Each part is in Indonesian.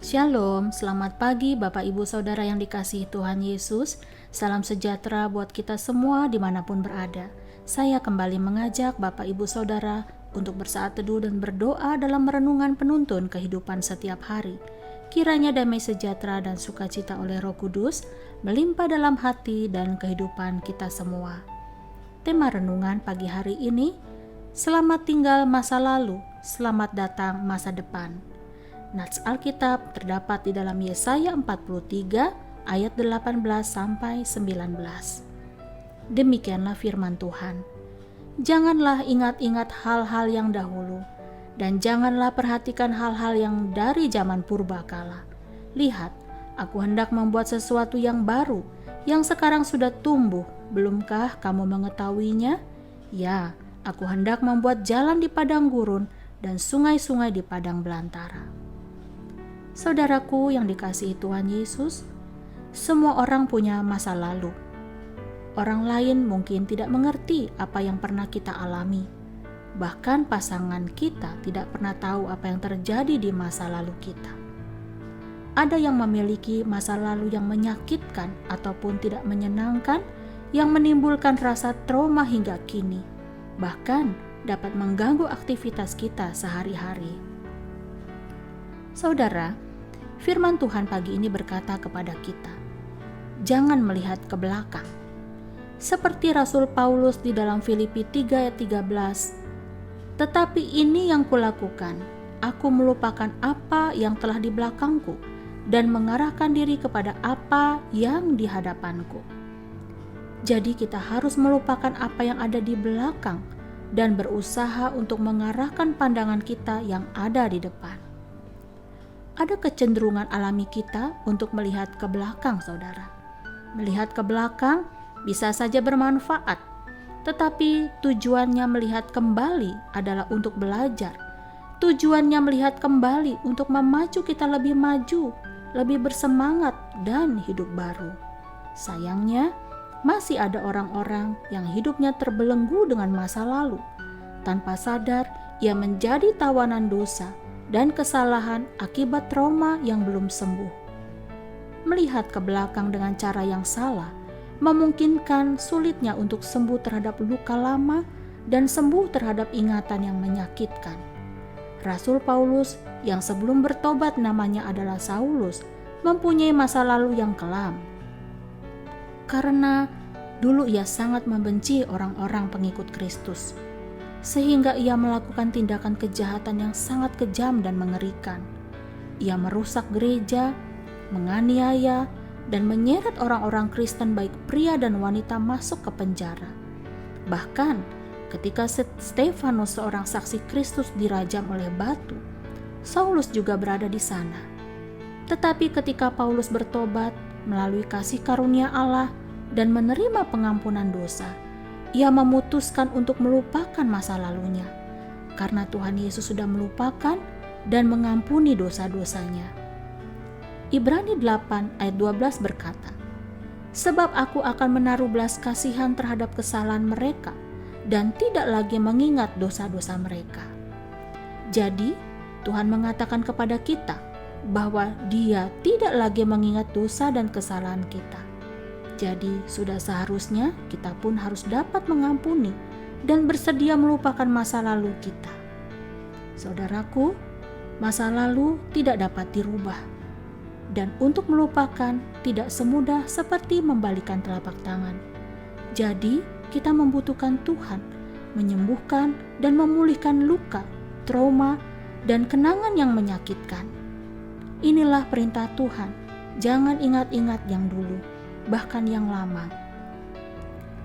Shalom, selamat pagi Bapak Ibu Saudara yang dikasihi Tuhan Yesus. Salam sejahtera buat kita semua dimanapun berada. Saya kembali mengajak Bapak Ibu Saudara untuk bersaat teduh dan berdoa dalam renungan penuntun kehidupan setiap hari. Kiranya damai sejahtera dan sukacita oleh Roh Kudus melimpah dalam hati dan kehidupan kita semua. Tema renungan pagi hari ini, selamat tinggal masa lalu, selamat datang masa depan. Nats Alkitab terdapat di dalam Yesaya 43 ayat 18 sampai 19. Demikianlah firman Tuhan. Janganlah ingat-ingat hal-hal yang dahulu, dan janganlah perhatikan hal-hal yang dari zaman purbakala. Lihat, aku hendak membuat sesuatu yang baru, yang sekarang sudah tumbuh. Belumkah kamu mengetahuinya? Ya, aku hendak membuat jalan di padang gurun dan sungai-sungai di padang belantara. Saudaraku yang dikasihi Tuhan Yesus, semua orang punya masa lalu. Orang lain mungkin tidak mengerti apa yang pernah kita alami. Bahkan pasangan kita tidak pernah tahu apa yang terjadi di masa lalu kita. Ada yang memiliki masa lalu yang menyakitkan ataupun tidak menyenangkan, yang menimbulkan rasa trauma hingga kini, bahkan dapat mengganggu aktivitas kita sehari-hari. Saudara, firman Tuhan pagi ini berkata kepada kita, jangan melihat ke belakang. Seperti Rasul Paulus di dalam Filipi 3 ayat 13, tetapi ini yang kulakukan, aku melupakan apa yang telah di belakangku dan mengarahkan diri kepada apa yang di hadapanku. Jadi kita harus melupakan apa yang ada di belakang dan berusaha untuk mengarahkan pandangan kita yang ada di depan. Ada kecenderungan alami kita untuk melihat ke belakang, saudara. Melihat ke belakang bisa saja bermanfaat, tetapi tujuannya melihat kembali adalah untuk belajar. Tujuannya melihat kembali untuk memacu kita lebih maju, lebih bersemangat, dan hidup baru. Sayangnya, masih ada orang-orang yang hidupnya terbelenggu dengan masa lalu. Tanpa sadar, ia menjadi tawanan dosa dan kesalahan akibat trauma yang belum sembuh. Melihat ke belakang dengan cara yang salah memungkinkan sulitnya untuk sembuh terhadap luka lama dan sembuh terhadap ingatan yang menyakitkan. Rasul Paulus yang sebelum bertobat namanya adalah Saulus mempunyai masa lalu yang kelam. Karena dulu ia sangat membenci orang-orang pengikut Kristus, sehingga ia melakukan tindakan kejahatan yang sangat kejam dan mengerikan. Ia merusak gereja, menganiaya, dan menyeret orang-orang Kristen baik pria dan wanita masuk ke penjara. Bahkan ketika Stefanus, seorang saksi Kristus, dirajam oleh batu, Saulus juga berada di sana. Tetapi ketika Paulus bertobat melalui kasih karunia Allah dan menerima pengampunan dosa, ia memutuskan untuk melupakan masa lalunya, karena Tuhan Yesus sudah melupakan dan mengampuni dosa-dosanya. Ibrani 8 ayat 12 berkata, sebab aku akan menaruh belas kasihan terhadap kesalahan mereka dan tidak lagi mengingat dosa-dosa mereka. Jadi, Tuhan mengatakan kepada kita bahwa Dia tidak lagi mengingat dosa dan kesalahan kita. Jadi sudah seharusnya kita pun harus dapat mengampuni dan bersedia melupakan masa lalu kita. Saudaraku, masa lalu tidak dapat dirubah. Dan untuk melupakan tidak semudah seperti membalikan telapak tangan. Jadi kita membutuhkan Tuhan menyembuhkan dan memulihkan luka, trauma, dan kenangan yang menyakitkan. Inilah perintah Tuhan, jangan ingat-ingat yang dulu, bahkan yang lama.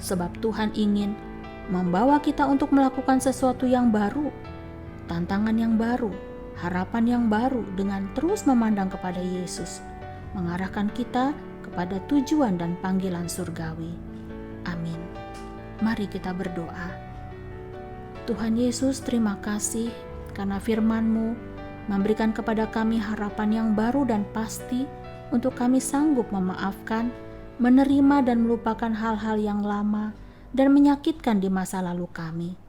Sebab Tuhan ingin membawa kita untuk melakukan sesuatu yang baru, tantangan yang baru, harapan yang baru dengan terus memandang kepada Yesus, mengarahkan kita kepada tujuan dan panggilan surgawi. Amin. Mari kita berdoa. Tuhan Yesus, terima kasih karena firman-Mu memberikan kepada kami harapan yang baru dan pasti untuk kami sanggup memaafkan, menerima dan melupakan hal-hal yang lama dan menyakitkan di masa lalu kami,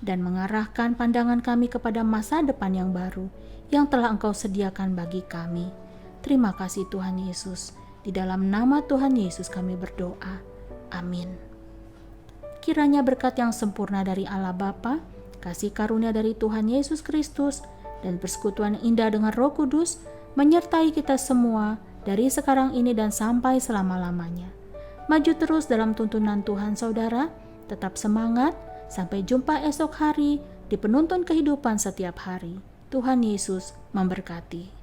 dan mengarahkan pandangan kami kepada masa depan yang baru yang telah Engkau sediakan bagi kami. Terima kasih Tuhan Yesus. Di dalam nama Tuhan Yesus kami berdoa. Amin. Kiranya berkat yang sempurna dari Allah Bapa, kasih karunia dari Tuhan Yesus Kristus, dan persekutuan indah dengan Roh Kudus menyertai kita semua dari sekarang ini dan sampai selama-lamanya. Maju terus dalam tuntunan Tuhan saudara, tetap semangat, sampai jumpa esok hari di penuntun kehidupan setiap hari. Tuhan Yesus memberkati.